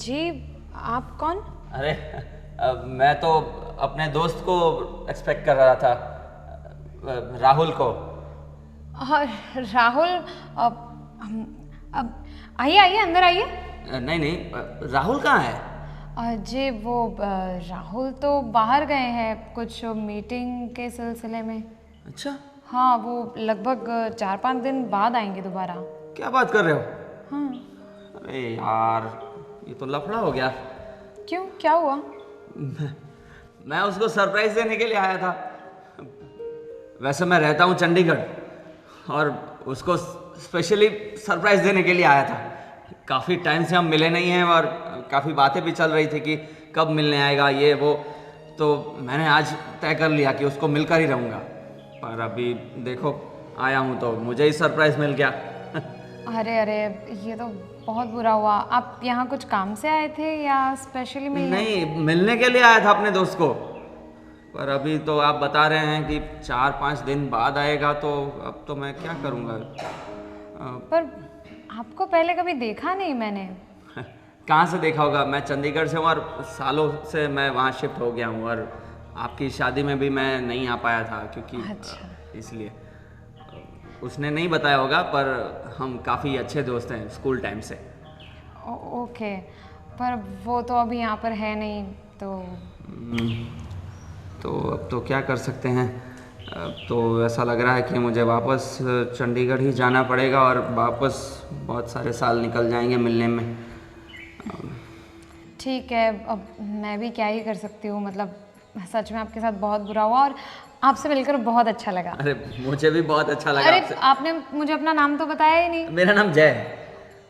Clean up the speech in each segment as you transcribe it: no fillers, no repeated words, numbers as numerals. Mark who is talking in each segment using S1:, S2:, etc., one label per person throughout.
S1: जी आप कौन?
S2: अरे मैं तो अपने दोस्त को एक्सपेक्ट कर रहा था, राहुल को।
S1: राहुल अब आइए आइए अंदर आइए।
S2: नहीं नहीं, राहुल कहाँ है?
S1: जी वो राहुल तो बाहर गए हैं कुछ मीटिंग के सिलसिले में।
S2: अच्छा,
S1: हाँ वो लगभग 4-5 दिन बाद आएंगे दोबारा।
S2: क्या बात कर रहे हो?
S1: हाँ।
S2: अरे यार, ये तो लफड़ा हो गया।
S1: क्यों, क्या हुआ?
S2: मैं उसको सरप्राइज देने के लिए आया था। वैसे मैं रहता हूँ चंडीगढ़ और उसको स्पेशली सरप्राइज देने के लिए आया था। काफ़ी टाइम से हम मिले नहीं हैं और काफ़ी बातें भी चल रही थी कि कब मिलने आएगा ये वो। तो मैंने आज तय कर लिया कि उसको मिलकर ही रहूँगा। पर अभी देखो, आया हूँ तो मुझे ही सरप्राइज मिल गया।
S1: अरे अरे, ये तो बहुत बुरा हुआ। आप यहाँ कुछ काम से आए थे या स्पेशली मिलने?
S2: नहीं, मिलने के लिए आया था अपने दोस्त को। पर अभी तो आप बता रहे हैं कि 4-5 दिन बाद आएगा, तो अब तो मैं क्या करूँगा?
S1: पर आपको पहले कभी देखा नहीं मैंने।
S2: कहाँ से देखा होगा? मैं चंडीगढ़ से हूँ और सालों से मैं वहाँ शिफ्ट हो गया हूँ। और आपकी शादी में भी मैं नहीं आ पाया था क्योंकि
S1: अच्छा।
S2: इसलिए उसने नहीं बताया होगा, पर हम काफ़ी अच्छे दोस्त हैं स्कूल टाइम से।
S1: ओके, पर वो तो अभी यहाँ पर है नहीं तो।
S2: तो अब तो क्या कर सकते हैं? अब तो ऐसा लग रहा है कि मुझे वापस चंडीगढ़ ही जाना पड़ेगा और वापस बहुत सारे साल निकल जाएंगे मिलने में।
S1: ठीक है, अब मैं भी क्या ही कर सकती हूँ। मतलब सच में आपके साथ बहुत बुरा हुआ और आपसे मिलकर बहुत अच्छा लगा।
S2: अरे मुझे भी बहुत अच्छा लगा।
S1: अरे
S2: आपसे।
S1: आपने मुझे अपना नाम तो बताया ही नहीं।
S2: मेरा नाम जय है।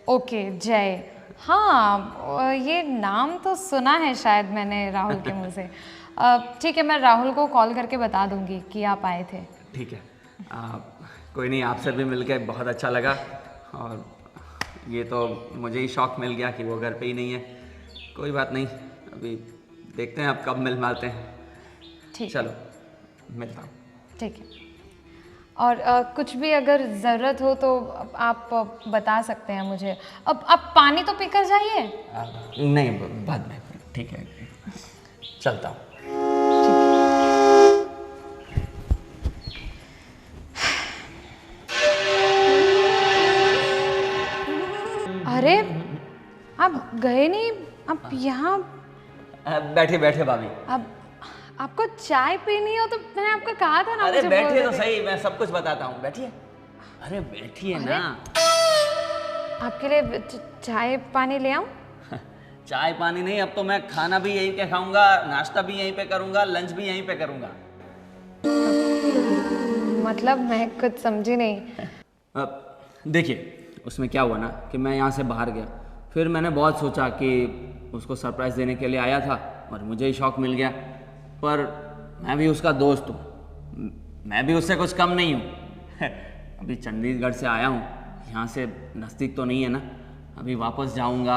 S1: ओके, जय। हाँ, ये नाम तो सुना है शायद मैंने राहुल के मुँह से। ठीक है, मैं राहुल को कॉल करके बता दूंगी कि आप आए थे।
S2: ठीक है। कोई नहीं, आपसे भी मिलकर बहुत अच्छा लगा। और ये तो मुझे ही शौक मिल गया कि वो घर पे ही नहीं है। कोई बात नहीं, अभी देखते हैं अब कब मिल पाते हैं।
S1: ठीक।
S2: चलो, मिलता हूँ।
S1: ठीक है। और कुछ भी अगर ज़रूरत हो तो आप बता सकते हैं मुझे। अब आप पानी तो पीकर जाइए।
S2: नहीं, बाद में। ठीक है, चलता हूँ।
S1: अरे आप गए नहीं, आप यहाँ।
S2: बैठे बैठे भाभी।
S1: अब आपको चाय पीनी हो तो मैंने आपको कहा था ना।
S2: अरे
S1: मुझे
S2: बैठिए
S1: बोल
S2: तो
S1: रहे थे।
S2: सही, मैं सब कुछ बताता हूँ। बैठिए। अरे बैठिए ना।
S1: आपके लिए चाय पानी ले आऊं?
S2: चाय पानी नहीं, अब तो मैं खाना भी यहीं पे खाऊंगा, नाश्ता भी यहीं पे करूंगा, लंच भी यहीं पे करूंगा।
S1: मतलब मैं कुछ समझी नहीं।
S2: अब देखिए, उसमें क्या हुआ ना कि मैं यहाँ से बाहर गया, फिर मैंने बहुत सोचा कि उसको सरप्राइज़ देने के लिए आया था और मुझे ही शौक मिल गया। पर मैं भी उसका दोस्त हूँ, मैं भी उससे कुछ कम नहीं हूँ। अभी चंडीगढ़ से आया हूँ, यहाँ से नज़दीक तो नहीं है ना। अभी वापस जाऊँगा,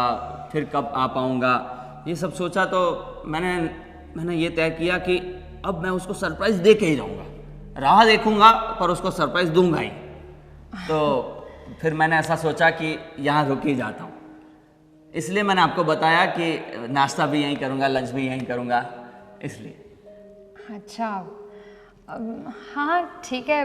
S2: फिर कब आ पाऊँगा, ये सब सोचा तो मैंने ये तय किया कि अब मैं उसको सरप्राइज़ दे के ही जाऊँगा। राह देखूँगा पर उसको सरप्राइज़ दूंगा ही। तो फिर मैंने ऐसा सोचा कि यहाँ रुक ही जाता हूँ, इसलिए मैंने आपको बताया कि नाश्ता भी यहीं करूँगा, लंच भी यहीं करूँगा, इसलिए।
S1: अच्छा, हाँ ठीक है।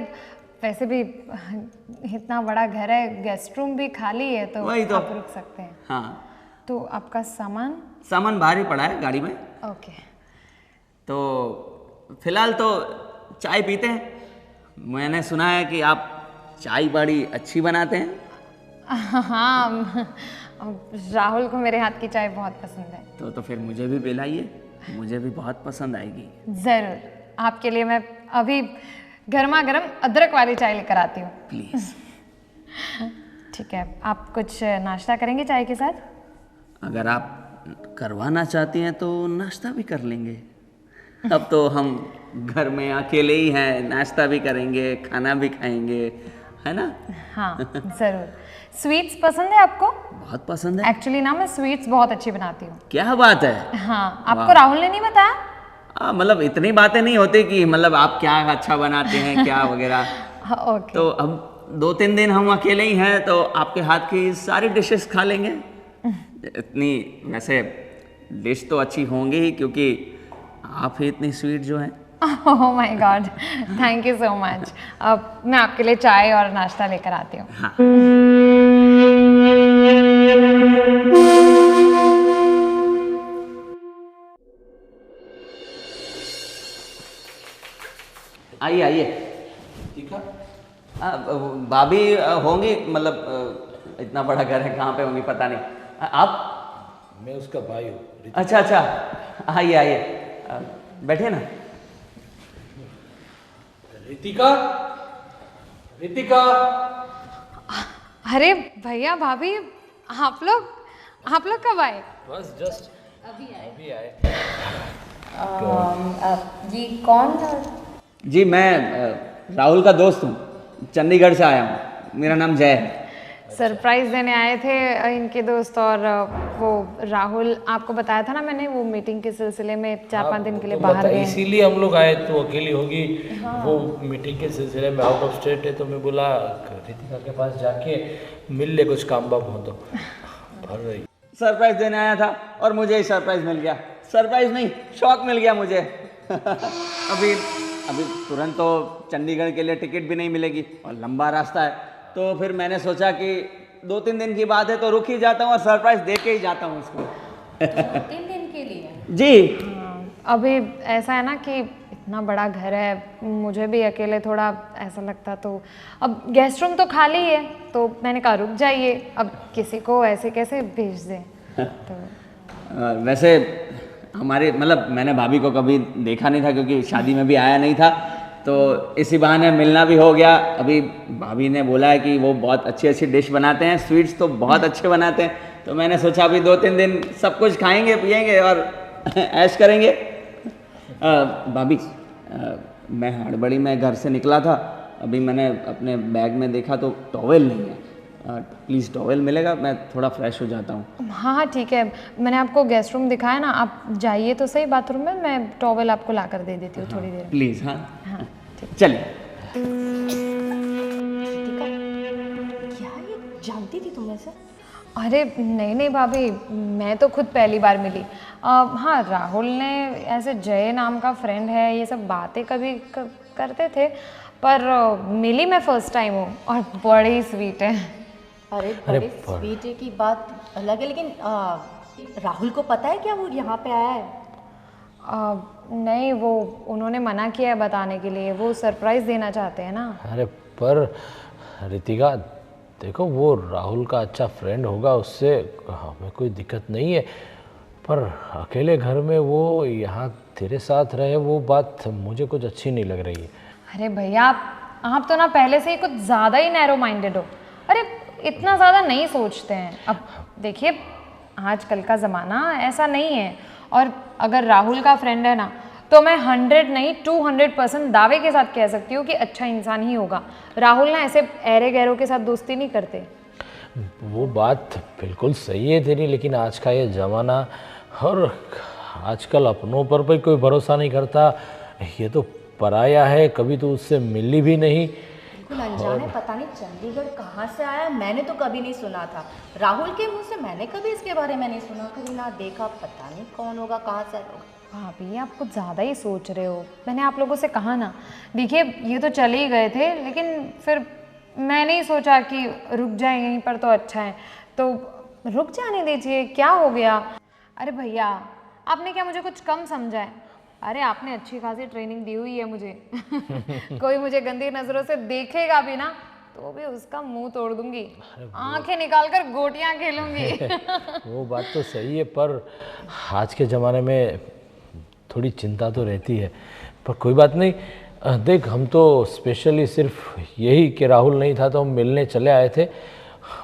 S1: वैसे भी इतना बड़ा घर है, गेस्ट रूम भी खाली है तो
S2: वही तो।
S1: आप रुक सकते हैं।
S2: हाँ,
S1: तो आपका सामान
S2: बाहर ही पड़ा है गाड़ी में।
S1: ओके।
S2: तो फिलहाल तो चाय पीते हैं। मैंने सुना है कि आप चाय बड़ी अच्छी बनाते हैं।
S1: हाँ, राहुल को मेरे हाथ की चाय बहुत पसंद है।
S2: तो फिर मुझे भी पिलाइए, मुझे भी बहुत पसंद आएगी।
S1: ज़रूर, आपके लिए मैं अभी गर्मा गर्म अदरक वाली चाय लेकर आती हूँ।
S2: प्लीज़।
S1: ठीक है, आप कुछ नाश्ता करेंगे चाय के साथ?
S2: अगर आप करवाना चाहती हैं तो नाश्ता भी कर लेंगे। अब तो हम घर में अकेले ही हैं, नाश्ता भी करेंगे, खाना भी खाएंगे, है ना?
S1: हाँ ज़रूर। स्वीट्स पसंद है आपको?
S2: बहुत पसंद है।
S1: एक्चुअली ना मैं स्वीट्स बहुत अच्छी बनाती हूँ।
S2: क्या बात है!
S1: हाँ, आपको राहुल ने नहीं बताया?
S2: मतलब इतनी बातें नहीं होती कि मतलब आप क्या अच्छा बनाते हैं क्या वगैरह।
S1: ओके।
S2: तो अब 2-3 दिन हम अकेले ही हैं तो आपके हाथ की सारी डिशेस खा लेंगे। इतनी वैसे डिश तो अच्छी होंगी ही क्योंकि आप ही इतनी स्वीट जो हैं।
S1: Oh my God, thank you so much. अब मैं आपके लिए चाय और नाश्ता लेकर आती हूँ।
S2: हाँ। आइए आइए।
S3: ठीक है।
S2: भाभी होंगी, मतलब इतना बड़ा घर है, कहाँ पे होंगी पता नहीं। आप?
S3: मैं उसका भाई हूँ।
S2: अच्छा अच्छा, आइए आइए, बैठिए ना।
S3: रितिका, रितिका।
S1: अरे भैया भाभी, आप लोग कब आए?
S3: बस जस्ट अभी आए।
S4: ये कौन था?
S2: जी मैं राहुल का दोस्त हूँ, चंडीगढ़ से आया हूँ। मेरा नाम जय है।
S1: सरप्राइज देने आए थे इनके दोस्त, और वो राहुल आपको बताया था ना मैंने, वो मीटिंग के सिलसिले में 4-5 दिन के लिए बाहर गए।
S3: इसीलिए हम लोग आए, तो अकेली होगी। वो मीटिंग के सिलसिले में आउट ऑफ स्टेट है, तो मैं बोला रितिका के पास जाके मिल ले, कुछ काम बाम हो तो।
S2: सरप्राइज देने आया था और मुझे ही सरप्राइज मिल गया। सरप्राइज नहीं, शॉक मिल गया मुझे। अभी तुरंत तो चंडीगढ़ के लिए टिकट भी नहीं मिलेगी और लंबा रास्ता है, तो फिर मैंने सोचा कि 2-3 दिन की बात है तो रुक ही जाता हूँ और सरप्राइज दे के ही जाता हूँ उसको।
S4: 3 दिन के लिए?
S2: जी।
S1: अभी ऐसा है ना कि इतना बड़ा घर है, मुझे भी अकेले थोड़ा ऐसा लगता, तो अब गेस्ट रूम तो खाली है, तो मैंने कहा रुक जाइए, अब किसी को ऐसे कैसे भेज दें। तो
S2: वैसे हमारे मतलब मैंने भाभी को कभी देखा नहीं था क्योंकि शादी में भी आया नहीं था, तो इसी बहाने मिलना भी हो गया। अभी भाभी ने बोला है कि वो बहुत अच्छी अच्छी डिश बनाते हैं, स्वीट्स तो बहुत अच्छे बनाते हैं, तो मैंने सोचा अभी 2-3 दिन सब कुछ खाएंगे पिएंगे और ऐश करेंगे। भाभी, मैं हड़बड़ी में घर से निकला था, अभी मैंने अपने बैग में देखा तो टॉवेल नहीं है। प्लीज़ टॉवेल मिलेगा? मैं थोड़ा फ्रेश हो जाता हूँ।
S1: हाँ हाँ ठीक है, मैंने आपको गेस्ट रूम दिखाया ना, आप जाइए तो सही बाथरूम में, मैं टॉवेल आपको ला कर दे देती हूँ थोड़ी देर।
S2: प्लीज़। हाँ
S1: हाँ ठीक।
S2: चलिए।
S4: रितिका, क्या ये जानती थी तुम ऐसे?
S1: अरे नहीं भाभी, मैं तो खुद पहली बार मिली। हाँ, राहुल ने ऐसे जय नाम का फ्रेंड है, ये सब बातें कभी करते थे, पर मिली मैं फर्स्ट टाइम हूँ और बड़ी स्वीट है।
S4: अरे बड़े स्वीट की बात अलग है, लेकिन राहुल को पता है क्या वो यहाँ पे आया है?
S1: नहीं, वो उन्होंने मना किया है बताने के लिए, वो सरप्राइज देना चाहते हैं ना।
S3: अरे पर रितिका देखो, वो राहुल का अच्छा फ्रेंड होगा, उससे हमें कोई दिक्कत नहीं है, पर अकेले घर में वो यहाँ तेरे साथ रहे, वो बात मुझे कुछ अच्छी नहीं लग रही है।
S1: अरे भैया, आप तो ना पहले से ही कुछ ज़्यादा ही नैरो माइंडेड हो। अरे इतना ज़्यादा नहीं सोचते हैं। अब देखिए, आजकल का ज़माना ऐसा नहीं है, और अगर राहुल का फ्रेंड है ना, तो मैं 100 नहीं 200% दावे के साथ कह सकती हूँ कि अच्छा इंसान ही होगा। राहुल ना ऐसे ऐरे गैरों के साथ दोस्ती नहीं करते।
S3: वो बात बिल्कुल सही है तेरी, लेकिन आज का ये ज़माना, और आजकल अपनों पर भी कोई भरोसा नहीं करता। ये तो पराया है, कभी तो उससे मिली भी नहीं।
S4: बिल्कुल अनजान है, पता नहीं चंडीगढ़ कहाँ से आया, मैंने तो कभी नहीं सुना था। राहुल के मुंह से मैंने कभी इसके बारे में नहीं सुना, कभी ना देखा, पता नहीं कौन होगा, कहाँ से आया होगा।
S1: भाभी, आप कुछ ज़्यादा ही सोच रहे हो। मैंने आप लोगों से कहा ना, देखिए ये तो चले ही गए थे, लेकिन फिर मैंने ही सोचा कि रुक जाए यहीं पर तो अच्छा है, तो रुक जाने दीजिए, क्या हो गया। अरे भैया, आपने क्या मुझे कुछ कम समझा है? अरे आपने अच्छी खासी ट्रेनिंग दी हुई है मुझे। कोई मुझे गंदी नज़रों से देखेगा भी ना, तो भी उसका मुंह तोड़ दूंगी, आंखें निकाल कर गोटियां खेलूंगी।
S3: वो बात तो सही है, पर आज के ज़माने में थोड़ी चिंता तो रहती है, पर कोई बात नहीं। देख, हम तो स्पेशली सिर्फ यही कि राहुल नहीं था तो हम मिलने चले आए थे।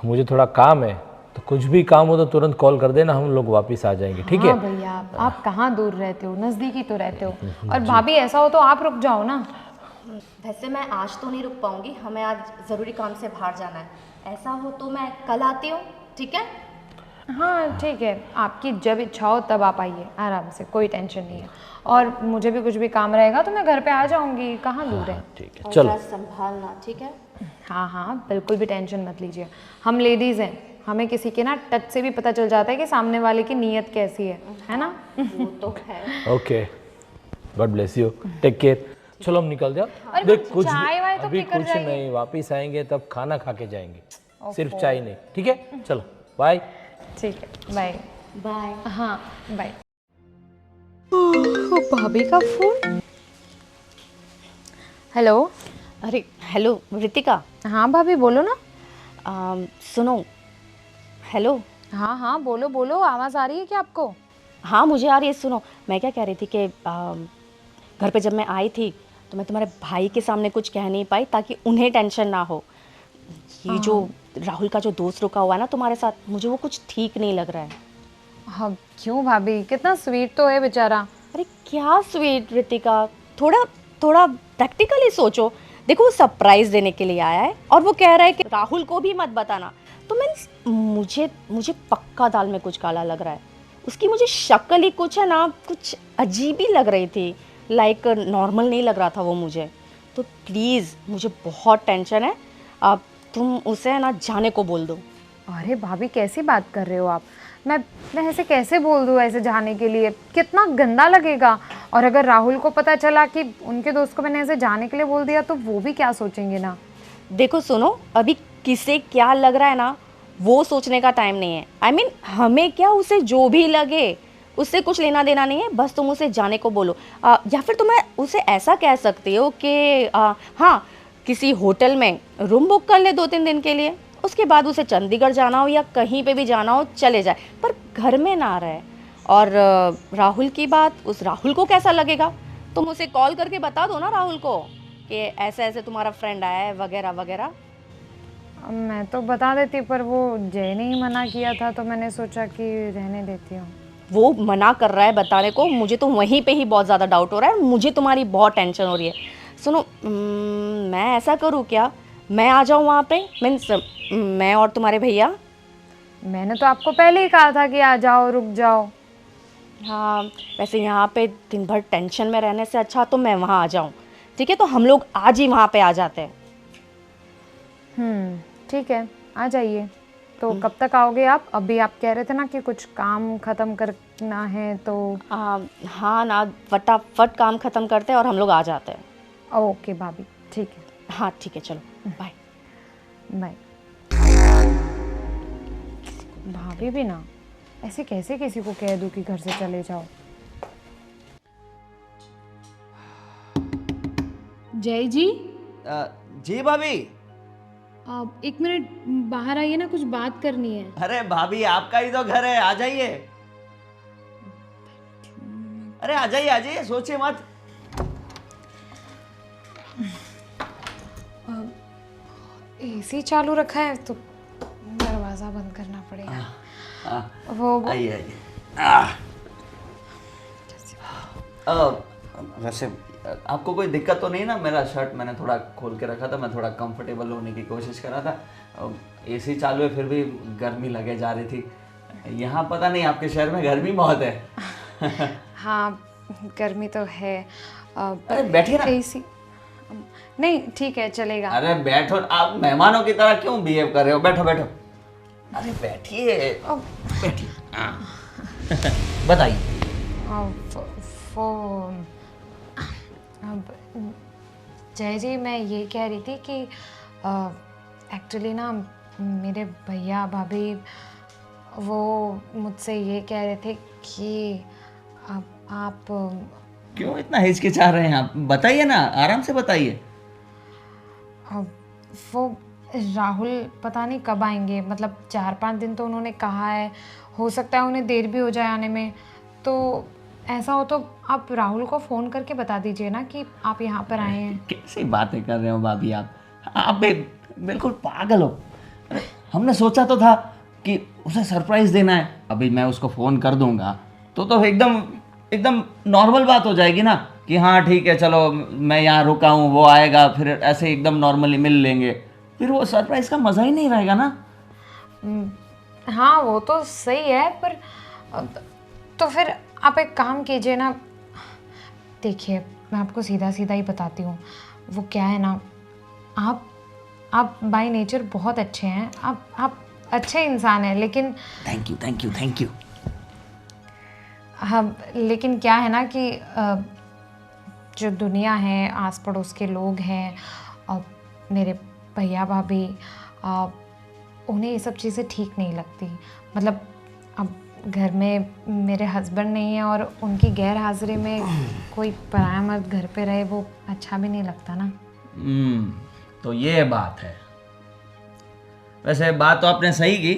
S3: मुझे थोड़ा काम है, तो कुछ भी काम हो तो तुरंत कॉल कर देना, हम लोग वापस आ जाएंगे। ठीक है?
S1: हाँ भैया, आप कहाँ दूर रहते हो, नज़दीक ही तो रहते हो। और भाभी, ऐसा हो तो आप रुक जाओ ना।
S4: वैसे मैं आज तो नहीं रुक पाऊंगी, हमें आज ज़रूरी काम से बाहर जाना है। ऐसा हो तो मैं कल आती हूँ, ठीक है?
S1: हाँ ठीक है, आपकी जब इच्छा हो तब आप आइए आराम से, कोई टेंशन नहीं है। और मुझे भी कुछ भी काम रहेगा तो मैं घर पे आ जाऊंगी, कहाँ दूर है।
S3: ठीक है
S4: और
S3: चलो।
S4: जरा संभालना, ठीक है?
S1: हाँ हाँ बिल्कुल भी टेंशन मत लीजिए, हम लेडीज़ हैं, हमें किसी के ना टच से भी पता चल जाता है कि सामने वाले की नीयत कैसी है ना।
S4: वो तो है।
S3: Okay, god bless you, take care. चलो हम निकल जाओ।
S1: अरे
S3: देख
S1: कुछ
S3: कुछ
S1: चाय वाय तो
S3: अभी
S1: पीकर
S3: कुछ
S1: जाइए।
S3: नहीं, वापिस आएंगे तब खाना खा के जाएंगे, सिर्फ चाय नहीं, ठीक है? चलो बाय।
S1: ठीक है बाय।
S4: बाय।
S1: हाँ बाय। वो भाभी का फोन। हेलो।
S4: अरे हेलो रितिका।
S1: हाँ भाभी बोलो ना।
S4: सुनो। हेलो।
S1: हाँ हाँ बोलो बोलो, आवाज़ आ रही है क्या आपको?
S4: हाँ मुझे आ रही है। सुनो, मैं क्या कह रही थी कि घर पे जब मैं आई थी तो मैं तुम्हारे भाई के सामने कुछ कह नहीं पाई ताकि उन्हें टेंशन ना हो। ये जो राहुल का जो दोस्त रुका हुआ है ना तुम्हारे साथ, मुझे वो कुछ ठीक नहीं लग रहा है।
S1: हाँ क्यों भाभी, कितना स्वीट तो है बेचारा।
S4: अरे क्या स्वीट रितिका, थोड़ा थोड़ा प्रैक्टिकली सोचो। देखो वो सरप्राइज देने के लिए आया है और वो कह रहा है कि राहुल को भी मत बताना। तो मीन्स मुझे मुझे पक्का दाल में कुछ काला लग रहा है। उसकी मुझे शक्ल ही कुछ है ना, कुछ अजीब ही लग रही थी, लाइक नॉर्मल नहीं लग रहा था वो मुझे। तो प्लीज़ मुझे बहुत टेंशन है, आप तुम उसे ना जाने को बोल दो।
S1: अरे भाभी कैसी बात कर रहे हो आप, मैं ऐसे कैसे बोल दूँ ऐसे जाने के लिए, कितना गंदा लगेगा। और अगर राहुल को पता चला कि उनके दोस्त को मैंने ऐसे जाने के लिए बोल दिया तो वो भी क्या सोचेंगे ना।
S4: देखो सुनो, अभी किसे क्या लग रहा है ना वो सोचने का टाइम नहीं है। I mean, हमें क्या, उसे जो भी लगे उससे कुछ लेना देना नहीं है, बस तुम उसे जाने को बोलो। या फिर तुम्हें उसे ऐसा कह सकते हो कि हाँ किसी होटल में रूम बुक कर ले 2-3 दिन के लिए, उसके बाद उसे चंडीगढ़ जाना हो या कहीं पे भी जाना हो चले जाए, पर घर में ना रहे। और राहुल की बात, उस राहुल को कैसा लगेगा, तुम उसे कॉल करके बता दो ना राहुल को कि ऐसे ऐसे तुम्हारा फ्रेंड आया है वगैरह वगैरह।
S1: मैं तो बता देती पर वो जय ने ही मना किया था तो मैंने सोचा कि रहने देती हूँ।
S4: वो मना कर रहा है बताने को, मुझे तो वहीं पे ही बहुत ज़्यादा डाउट हो रहा है, मुझे तुम्हारी बहुत टेंशन हो रही है। सुनो, मैं ऐसा करूँ क्या, मैं आ जाऊँ वहाँ पे, मीन्स मैं और तुम्हारे भैया।
S1: मैंने तो आपको पहले ही कहा था कि आ जाओ, रुक जाओ।
S4: हाँ वैसे यहाँ पे दिन भर टेंशन में रहने से अच्छा तो मैं वहाँ आ जाऊँ। ठीक है, तो हम लोग आज ही वहाँ पे आ जाते हैं।
S1: ठीक है आ जाइए। तो कब तक आओगे आप? अभी आप कह रहे थे ना कि कुछ काम ख़त्म करना है तो।
S4: हाँ ना, फटाफट काम ख़त्म करते हैं और हम लोग आ जाते हैं।
S1: ओके भाभी ठीक है।
S4: हाँ ठीक है, चलो बाय।
S1: बाय। भाभी भी ना, ऐसे कैसे किसी को कह दूँ कि घर से चले जाओ। जय जी।
S2: जी भाभी।
S1: आप 1 मिनट बाहर आइए ना, कुछ बात करनी है।
S2: अरे भाभी आपका ही तो घर है, आ जाइए। अरे आ जाइए सोचिए मत।
S1: एसी चालू रखा है तो दरवाज़ा बंद करना पड़ेगा। वो
S2: आइए। वैसे आपको कोई दिक्कत तो नहीं ना? मेरा शर्ट मैंने थोड़ा खोल के रखा था, मैं थोड़ा कंफर्टेबल होने की कोशिश कर रहा था। एसी चालू है फिर भी गर्मी लगे जा रही थी। यहाँ पता नहीं आपके शहर में गर्मी बहुत है।
S1: हाँ गर्मी तो है।
S2: अरे बैठिए ना।
S1: एसी नहीं ठीक है चलेगा।
S2: अरे बैठो, आप मेहमानों की तरह क्यों बिहेव कर रहे हो? बैठो बैठो। अरे बैठिए बैठिए। बताइए।
S1: अब जय जी, मैं ये कह रही थी कि एक्चुअली ना मेरे भैया भाभी वो मुझसे ये कह रहे थे कि आप
S2: क्यों इतना हिचकिचा रहे हैं आप? बताइए ना, आराम से बताइए।
S1: वो राहुल पता नहीं कब आएंगे, मतलब 4-5 दिन तो उन्होंने कहा है, हो सकता है उन्हें देर भी हो जाए आने में। तो ऐसा हो तो आप राहुल को फ़ोन करके बता दीजिए ना कि आप यहाँ पर आए हैं।
S2: कैसी बातें कर रहे हो भाभी आप बिल्कुल पागल हो। अरे हमने सोचा तो था कि उसे सरप्राइज़ देना है। अभी मैं उसको फ़ोन कर दूंगा तो एकदम नॉर्मल बात हो जाएगी ना कि हाँ ठीक है चलो मैं यहाँ रुका हूँ, वो आएगा, फिर ऐसे एकदम नॉर्मली मिल लेंगे। फिर वो सरप्राइज़ का मज़ा ही नहीं रहेगा ना।
S1: हाँ वो तो सही है, पर तो फिर आप एक काम कीजिए ना। देखिए मैं आपको सीधा सीधा ही बताती हूँ, वो क्या है ना, आप बाय नेचर बहुत अच्छे हैं, आप अच्छे इंसान हैं, लेकिन
S2: thank you thank you thank you.
S1: हाँ लेकिन क्या है ना कि जो दुनिया है, आस पड़ोस के लोग हैं और मेरे भैया भाभी, उन्हें ये सब चीज़ें ठीक नहीं लगती। मतलब अब घर में मेरे हस्बैंड नहीं है और उनकी गैर हाजिरी में कोई पराया मर्द घर पे रहे, वो अच्छा भी नहीं लगता ना।
S2: तो ये बात है। वैसे बात तो आपने सही की,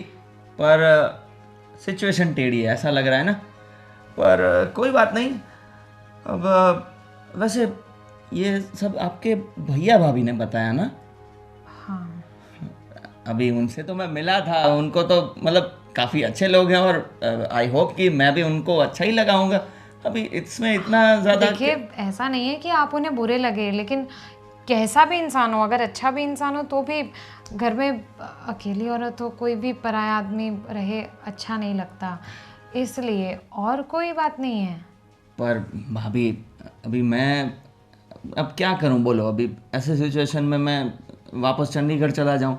S2: पर सिचुएशन टेढ़ी है ऐसा लग रहा है ना। पर कोई बात नहीं। अब वैसे ये सब आपके भैया भाभी ने बताया ना?
S1: हाँ
S2: अभी उनसे तो मैं मिला था, उनको तो मतलब काफ़ी अच्छे लोग हैं और आई होप कि मैं भी उनको अच्छा ही लगाऊंगा। अभी इसमें इतना ज़्यादा
S1: देखिए ऐसा नहीं है कि आप उन्हें बुरे लगे, लेकिन कैसा भी इंसान हो, अगर अच्छा भी इंसान हो तो भी घर में अकेली औरत हो, कोई भी पराया आदमी रहे अच्छा नहीं लगता, इसलिए और कोई बात नहीं है।
S2: पर भाभी अभी मैं अब क्या करूं बोलो। अभी ऐसे सिचुएशन में मैं वापस चंडीगढ़ चला जाऊं?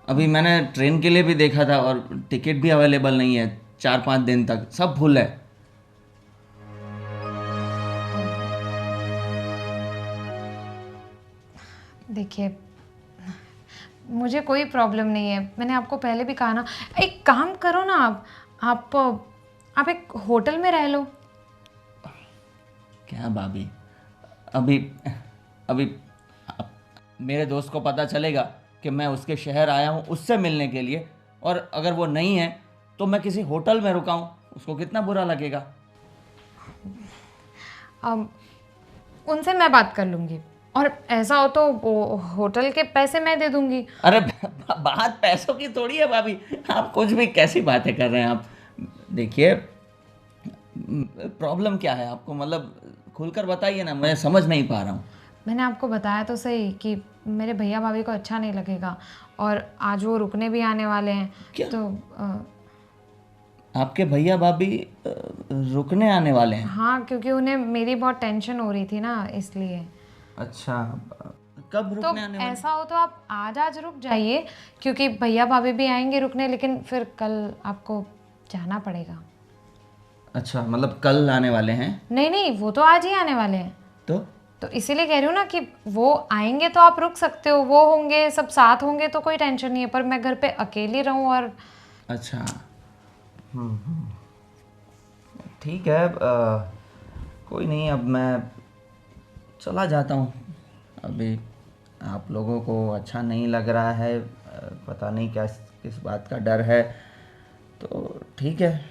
S2: अभी मैंने ट्रेन के लिए भी देखा था और टिकट भी अवेलेबल नहीं है, 4-5 दिन तक सब फुल है।
S1: देखिए मुझे कोई प्रॉब्लम नहीं है, मैंने आपको पहले भी कहा ना। एक काम करो ना, आप एक होटल में रह लो।
S2: क्या भाभी, अभी अभी मेरे दोस्त को पता चलेगा कि मैं उसके शहर आया हूँ उससे मिलने के लिए, और अगर वो नहीं है तो मैं किसी होटल में रुका हूँ, उसको कितना बुरा लगेगा।
S1: उनसे मैं बात कर लूँगी, और ऐसा हो तो वो होटल के पैसे मैं दे दूँगी।
S2: अरे बात पैसों की थोड़ी है भाभी, आप कुछ भी कैसी बातें कर रहे हैं आप। देखिए प्रॉब्लम क्या है आपको, मतलब खुलकर बताइए ना, मैं समझ नहीं पा रहा हूँ।
S1: मैंने आपको बताया तो सही कि मेरे भैया भाभी को अच्छा नहीं लगेगा, और आज वो रुकने भी आने वाले हैं।
S2: क्या?
S1: तो
S2: आपके भैया भाभी रुकने आने वाले हैं?
S1: हाँ, क्योंकि उन्हें मेरी बहुत टेंशन हो रही थी ना, इसलिए।
S2: अच्छा, कब
S1: तो
S2: रुकने आने वाले?
S1: ऐसा हो तो आप आज रुक जाइए, क्योंकि भैया भाभी भी आएंगे रुकने, लेकिन फिर कल आपको जाना पड़ेगा।
S2: अच्छा, मतलब कल आने वाले हैं?
S1: नहीं नहीं, वो तो आज ही आने वाले हैं।
S2: तो
S1: इसीलिए कह रही हूँ ना कि वो आएंगे तो आप रुक सकते हो, वो होंगे, सब साथ होंगे तो कोई टेंशन नहीं है, पर मैं घर पे अकेली रहूँ और।
S2: अच्छा, ठीक है। कोई नहीं, अब मैं चला जाता हूँ। अभी आप लोगों को अच्छा नहीं लग रहा है, पता नहीं क्या किस बात का डर है, तो ठीक है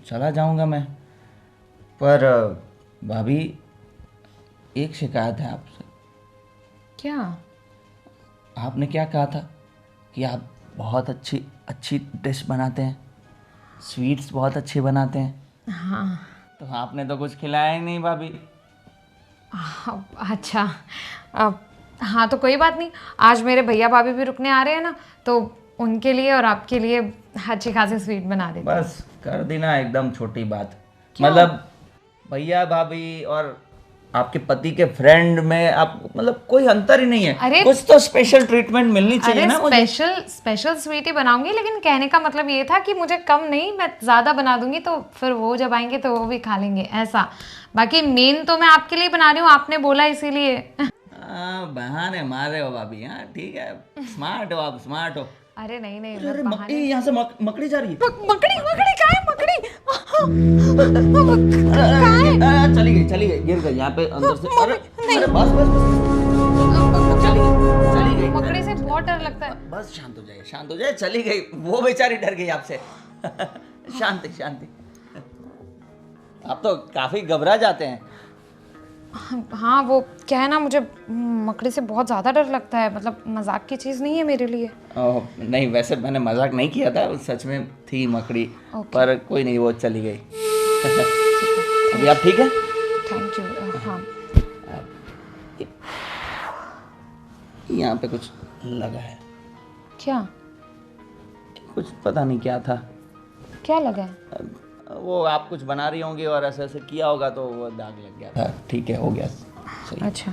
S2: चला जाऊँगा मैं। पर भाभी एक शिकायत है आपसे।
S1: क्या?
S2: आपने क्या कहा था कि आप बहुत अच्छी अच्छी डिश बनाते हैं, स्वीट्स बहुत अच्छी बनाते हैं।
S1: हाँ।
S2: तो आपने तो कुछ खिलाया ही नहीं भाभी।
S1: अच्छा, अब हाँ तो कोई बात नहीं, आज मेरे भैया भाभी भी रुकने आ रहे हैं ना, तो उनके लिए और आपके लिए अच्छी खासी स्वीट बना देते हैं।
S2: बस कर देना एकदम छोटी बात। मतलब भैया भाभी और आपके पति के फ्रेंड में आप मतलब कोई अंतर ही नहीं है।
S1: अरे
S2: कुछ तो स्पेशल ट्रीटमेंट मिलनी चाहिए
S1: अरे
S2: ना मुझे।
S1: स्पेशल स्वीट ही बनाऊंगी, लेकिन कहने का मतलब ये था कि मुझे कम नहीं, मैं ज़्यादा बना दूंगी, तो फिर वो जब आएंगे तो वो भी खा लेंगे, ऐसा। बाकी मेन तो मैं आपके लिए बना रही हूँ, आपने बोला इसीलिए।
S2: बहाने मार रहे हो भाभी। हाँ ठीक है, स्मार्ट हो आप, स्मार्ट हो।
S1: अरे नहीं नहीं,
S2: अरे मकड़ी, यहाँ से मकड़ी जा रही है।
S1: मकड़ी मकड़ी कहाँ है? मकड़ी
S2: चली गई, गिर गई यहाँ पे अंदर से। अरे बस बस बस, चली गई।
S1: मकड़ी से बहुत डर लगता है।
S2: बस शांत हो जाइए, शांत हो जाइए। चली गई, वो बेचारी डर गई आपसे। शांति शांति। आप तो काफी घबरा जाते हैं।
S1: हाँ वो क्या है ना, मुझे मकड़ी से बहुत ज़्यादा डर लगता है, मतलब मजाक की चीज़ नहीं है मेरे लिए।
S2: नहीं, वैसे मैंने मजाक नहीं किया था, सच में थी मकड़ी। पर कोई नहीं, वो चली गई। अभी आप ठीक है?
S1: Thank you. हाँ
S2: यहाँ पे कुछ लगा है।
S1: क्या?
S2: कुछ पता नहीं क्या था।
S1: क्या लगा है?
S2: वो आप कुछ बना रही होंगी और ऐसे ऐसे किया होगा तो वो दाग लग गया था। ठीक है, हो गया सही।
S1: अच्छा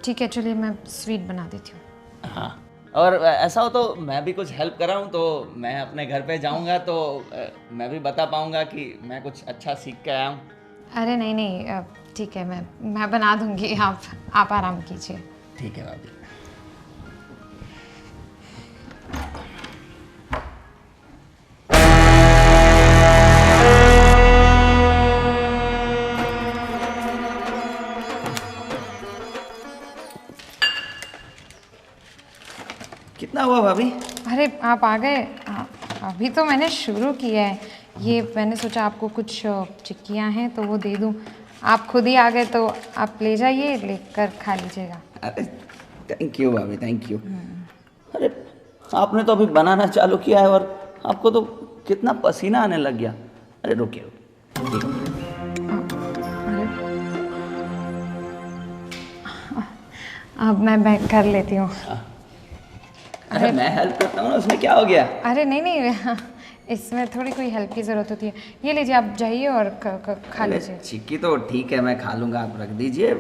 S1: ठीक है, चलिए मैं स्वीट बना देती हूँ।
S2: हाँ, और ऐसा हो तो मैं भी कुछ हेल्प कर रहा हूँ, तो मैं अपने घर पे जाऊँगा तो मैं भी बता पाऊँगा कि मैं कुछ अच्छा सीख के आया हूँ।
S1: अरे नहीं नहीं, ठीक है, मैं बना दूँगी, आप आराम कीजिए।
S2: ठीक है भाभी। कितना हुआ भाभी?
S1: अरे आप आ गए? अभी तो मैंने शुरू किया है। ये मैंने सोचा आपको कुछ चिक्कियाँ हैं तो वो दे दूँ। आप खुद ही आ गए तो आप ले जाइए, लेकर खा लीजिएगा।
S2: अरे थैंक यू भाभी, थैंक यू। अरे आपने तो अभी बनाना चालू किया है और आपको तो कितना पसीना आने लग गया। अरे रुकिए
S1: अरे अब मैं कर लेती हूँ।
S2: अरे मैं हेल्प करता हूँ ना, उसमें क्या हो गया?
S1: अरे नहीं नहीं, इसमें थोड़ी कोई हेल्प की ज़रूरत होती है। ये लीजिए, आप जाइए और खा लीजिए।
S2: चिक्की तो ठीक है, मैं खा लूँगा, आप रख दीजिए।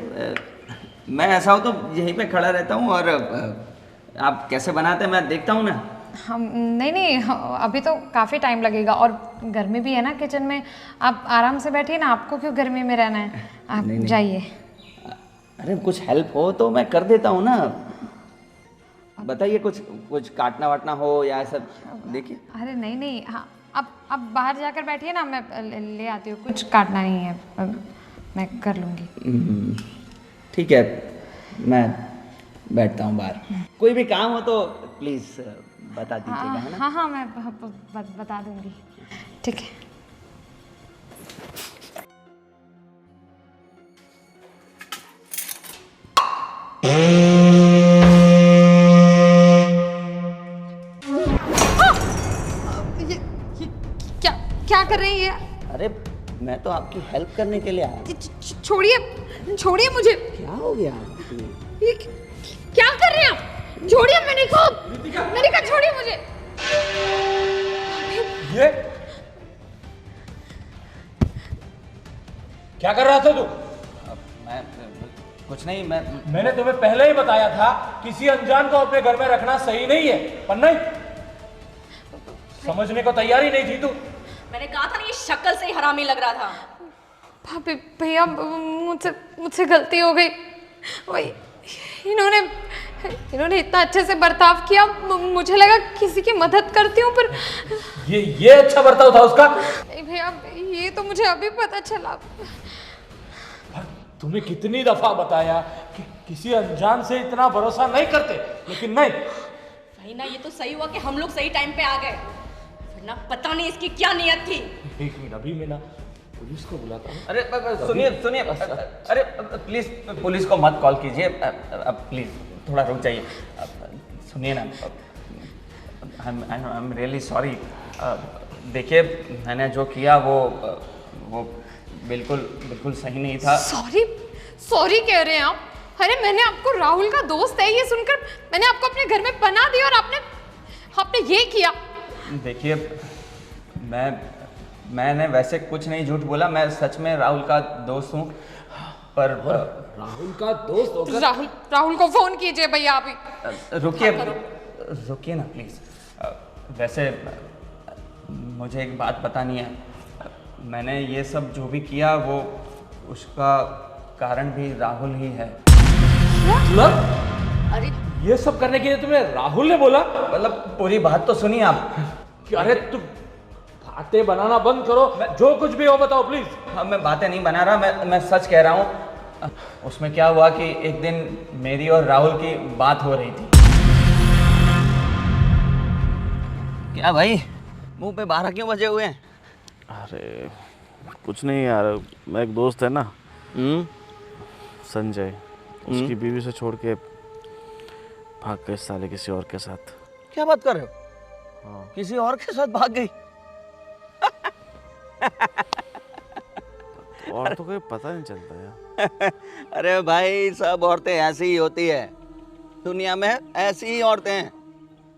S2: मैं ऐसा हो तो यहीं पे खड़ा रहता हूँ और आप कैसे बनाते हैं मैं देखता हूँ ना।
S1: हम नहीं नहीं, अभी तो काफ़ी टाइम लगेगा और गर्मी भी है ना किचन में। आप आराम से बैठिए ना, आपको क्यों गर्मी में रहना है, आप जाइए।
S2: अरे कुछ हेल्प हो तो मैं कर देता हूँ ना। बताइए, कुछ काटना वाटना हो या ऐसा, देखिए।
S1: अरे नहीं नहीं, हाँ आप बाहर जाकर बैठिए ना, मैं ले आती हूँ। कुछ काटना नहीं है, मैं कर लूँगी।
S2: ठीक है, मैं बैठता हूँ बाहर। कोई भी काम हो तो प्लीज़ बता दीजिएगा, है ना?
S1: हाँ हाँ, मैं बता दूँगी। ठीक है। क्या कर रही है?
S2: अरे मैं तो आपकी हेल्प करने के लिए आया।
S1: छोड़िए छोड़िए मुझे।
S2: क्या हो गया आपको?
S1: ये क्या कर रहे हैं आप? छोड़िए, मैंने कहा छोड़िए मुझे।
S3: ये क्या कर रहा था तू?
S2: मैं कुछ नहीं,
S3: मैंने तुम्हें पहले ही बताया था किसी अनजान को अपने घर में रखना सही नहीं है, पर नहीं, समझने को तैयार ही नहीं थी तू।
S4: मैंने कहा था ना, ये शक्ल से ही हरामी लग रहा था।
S1: भाभी भैया, मुझसे गलती हो गई। वही इन्होंने इतना अच्छे से बर्ताव किया, मुझे लगा किसी की मदद करती हूँ, पर
S3: ये अच्छा बर्ताव था उसका?
S1: नहीं भैया, ये तो मुझे अभी पता चला।
S3: तुम्हें कितनी दफा बताया कि किसी अनजान से इतना भरोसा नहीं करते, लेकिन नहीं।
S4: वही ना, ये तो सही हुआ कि हम लोग सही टाइम पे आ गए, वरना पता नहीं इसकी क्या नियत थी।
S3: एक मिनट, अभी मैं ना पुलिस को बुलाता हूँ।
S2: अरे सुनिए, अरे प्लीज़ पुलिस को मत कॉल कीजिए। अब प्लीज़ थोड़ा रुक जाइए। सुनिए ना, आई एम रियली सॉरी। देखिए, मैंने जो किया वो बिल्कुल सही नहीं था।
S1: सॉरी कह रहे हैं आप? अरे मैंने आपको, राहुल का दोस्त है ये सुनकर मैंने आपको अपने घर में पनाह दी और आपने ये किया।
S2: देखिए, मैंने वैसे कुछ नहीं झूठ बोला, मैं सच में राहुल का दोस्त हूँ। पर
S3: राहुल का दोस्त होकर
S1: राहुल को फोन कीजिए भैया अभी।
S2: रुकिए ना प्लीज़। वैसे मुझे एक बात बतानी है। मैंने ये सब जो भी किया वो उसका कारण भी राहुल ही है।
S3: मतलब
S4: अरे
S3: ये सब करने के लिए तुम्हें राहुल ने बोला?
S2: मतलब पूरी बात तो सुनिए आप।
S3: अरे तुम बातें बनाना बंद करो, जो कुछ भी हो बताओ प्लीज।
S2: हाँ, मैं बातें नहीं बना रहा, मैं सच कह रहा हूँ। उसमें क्या हुआ कि एक दिन मेरी और राहुल की बात हो रही थी। क्या भाई, मुंह पे 12 क्यों बजे हुए हैं?
S5: अरे कुछ नहीं यार, मैं एक दोस्त है ना, संजय, उसकी बीवी से छोड़ के भाग गए साले किसी और के साथ।
S2: क्या बात कर रहे हो? हाँ। किसी और के साथ भाग गई?
S5: औरतों को पता नहीं चलता यार।
S2: अरे भाई, सब औरतें ऐसी ही होती है, दुनिया में ऐसी ही औरतें हैं।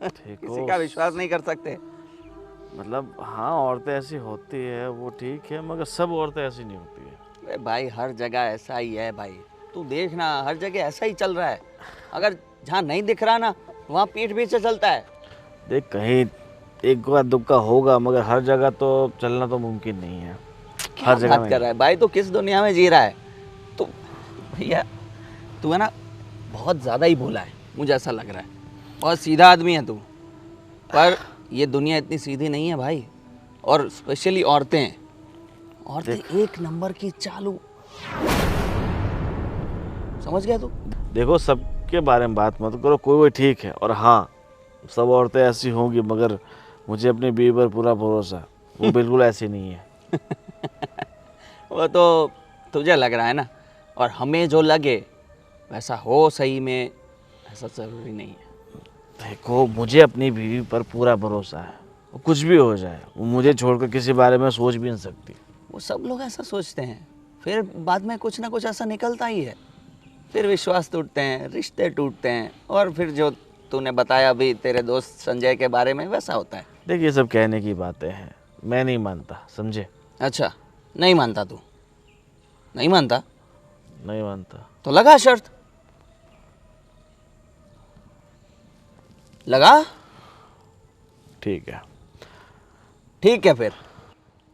S2: किसी का विश्वास नहीं कर सकते।
S5: मतलब हाँ, औरतें ऐसी होती है वो ठीक है, मगर सब औरतें ऐसी नहीं होती है।
S2: अरे भाई हर जगह ऐसा ही है भाई, तू देख ना, हर जगह ऐसा ही चल रहा है। अगर जहाँ नहीं दिख रहा ना वहाँ पीठ पीछे चलता है।
S5: देख, कहीं एक का दुक्का होगा, मगर हर जगह तो चलना तो मुमकिन नहीं है। हर जगह
S2: बात कर रहा है भाई, तू किस दुनिया में जी रहा है? तो भैया तू है ना बहुत ज़्यादा ही भोला है, मुझे ऐसा लग रहा है। बहुत सीधा आदमी है तू, पर ये दुनिया इतनी सीधी नहीं है भाई। और स्पेशली औरतें एक नंबर की चालू, समझ गया तू?
S5: देखो, सबके बारे में बात मत करो, कोई ठीक है। और हाँ, सब औरतें ऐसी होंगी, मगर मुझे अपनी बीवी पर पूरा भरोसा है, वो बिल्कुल ऐसी नहीं है।
S2: वो तो तुझे लग रहा है ना, और हमें जो लगे वैसा हो सही में, ऐसा ज़रूरी नहीं है।
S5: देखो, मुझे अपनी बीवी पर पूरा भरोसा है, वो कुछ भी हो जाए, वो मुझे छोड़कर किसी बारे में सोच भी नहीं सकती।
S2: वो सब लोग ऐसा सोचते हैं, फिर बाद में कुछ ना कुछ ऐसा निकलता ही है। फिर विश्वास टूटते हैं, रिश्ते टूटते हैं, और फिर जो तूने बताया अभी तेरे दोस्त संजय के बारे में, वैसा होता है।
S5: देख, ये सब कहने की बातें हैं, मैं नहीं मानता, समझे?
S2: अच्छा, नहीं मानता तू? नहीं मानता
S5: नहीं मानता
S2: तो लगा शर्त, लगा?
S5: ठीक है।
S2: ठीक है, फिर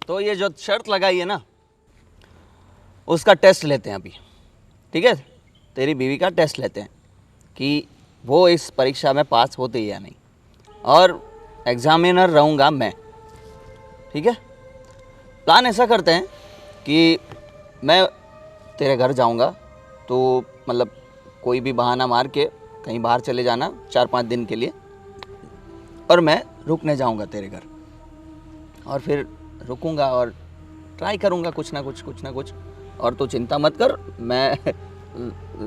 S2: तो ये जो शर्त लगाई है ना, उसका टेस्ट लेते हैं अभी। ठीक है, तेरी बीवी का टेस्ट लेते हैं कि वो इस परीक्षा में पास होती है या नहीं, और एग्जामिनर रहूँगा मैं। ठीक है, प्लान ऐसा करते हैं कि मैं तेरे घर जाऊँगा, तो मतलब कोई भी बहाना मार के कहीं बाहर चले जाना 4-5 दिन के लिए, और मैं रुकने जाऊँगा तेरे घर, और फिर रुकूँगा और ट्राई करूँगा कुछ ना कुछ। और तू चिंता मत कर, मैं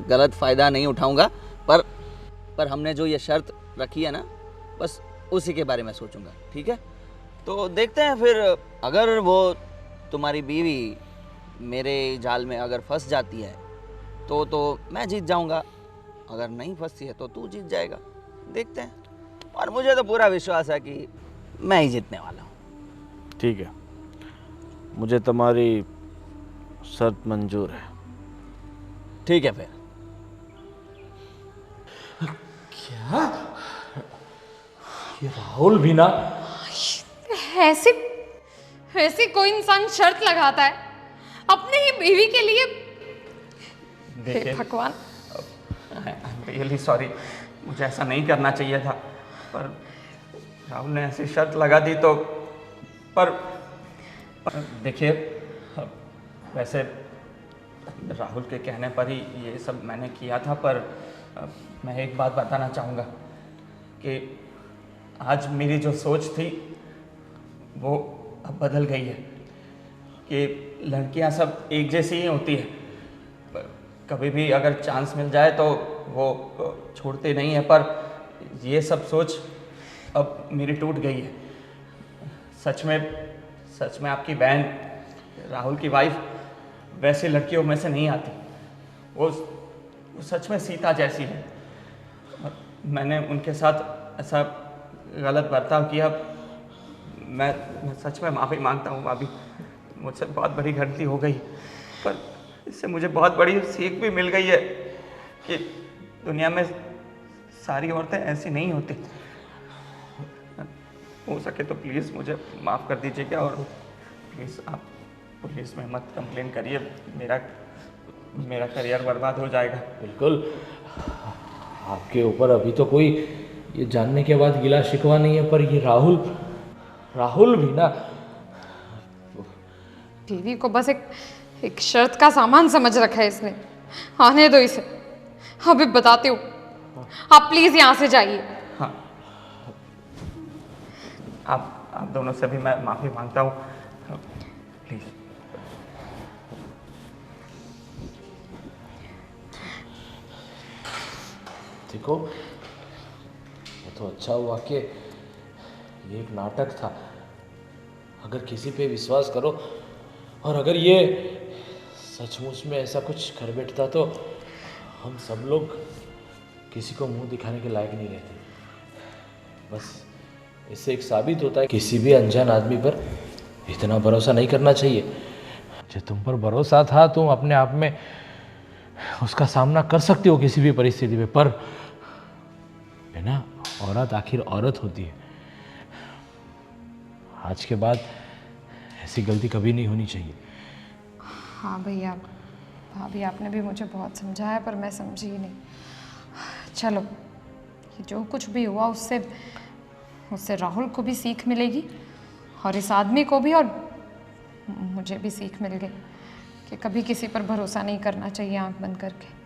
S2: गलत फ़ायदा नहीं उठाऊँगा, पर हमने जो ये शर्त रखी है ना, बस उसी के बारे में सोचूंगा। ठीक है, तो देखते हैं फिर। अगर वो तुम्हारी बीवी मेरे जाल में अगर फंस जाती है तो मैं जीत जाऊंगा, अगर नहीं फंसती है तो तू जीत जाएगा। देखते हैं, और मुझे तो पूरा विश्वास है कि मैं ही जीतने वाला हूँ।
S5: ठीक है, मुझे तुम्हारी शर्त मंजूर है।
S2: ठीक है फिर।
S3: ये राहुल भी ना,
S1: ऐसे ऐसे कोई इंसान शर्त लगाता है अपने ही बीवी के लिए? हे भगवान,
S2: रियली सॉरी, मुझे ऐसा नहीं करना चाहिए था, पर राहुल ने ऐसी शर्त लगा दी तो। पर देखिए, वैसे राहुल के कहने पर ही ये सब मैंने किया था, पर मैं एक बात बताना चाहूँगा कि आज मेरी जो सोच थी वो अब बदल गई है कि लड़कियां सब एक जैसी ही होती है। कभी भी अगर चांस मिल जाए तो वो छोड़ते नहीं है, पर ये सब सोच अब मेरी टूट गई है। सच में आपकी बहन राहुल की वाइफ वैसी लड़कियों में से नहीं आती। वो सच में सीता जैसी है। मैंने उनके साथ ऐसा गलत बर्ताव किया। मैं सच में माफ़ी मांगता हूँ भाभी, मुझसे बहुत बड़ी गलती हो गई, पर इससे मुझे बहुत बड़ी सीख भी मिल गई है कि दुनिया में सारी औरतें ऐसी नहीं होती। हो सके तो प्लीज़ मुझे माफ़ कर दीजिएगा, और प्लीज़ आप पुलिस में मत कंप्लेन करिए, मेरा करियर बर्बाद हो जाएगा।
S3: बिल्कुल, आपके ऊपर अभी तो कोई ये जानने के बाद गिला शिकवा नहीं है, पर ये राहुल भी ना,
S1: बीवी को बस एक शर्त का सामान समझ रखा है इसने। आने दो इसे, अभी बताती हूँ। आप प्लीज यहाँ से जाइए।
S2: हाँ, आप दोनों से भी मैं माफ़ी मांगता हूँ, प्लीज़।
S3: देखो, वो तो अच्छा हुआ कि ये एक नाटक था। अगर किसी पे विश्वास करो और अगर ये सचमुच में ऐसा कुछ कर बैठता तो हम सब लोग किसी को मुंह दिखाने के लायक नहीं रहते। बस इससे एक साबित होता है किसी भी अनजान आदमी पर इतना भरोसा नहीं करना चाहिए। जो तुम पर भरोसा था, तुम अपने आप में उसका सामना कर सकते हो किसी भी परिस्थिति में, पर है ना, औरत आखिर औरत होती है। आज के बाद ऐसी गलती कभी नहीं होनी चाहिए।
S1: हाँ भैया, भाभी आपने भी मुझे बहुत समझाया पर मैं समझी ही नहीं। चलो, ये जो कुछ भी हुआ उससे राहुल को भी सीख मिलेगी और इस आदमी को भी, और मुझे भी सीख मिल गई कि कभी किसी पर भरोसा नहीं करना चाहिए आंख बंद करके।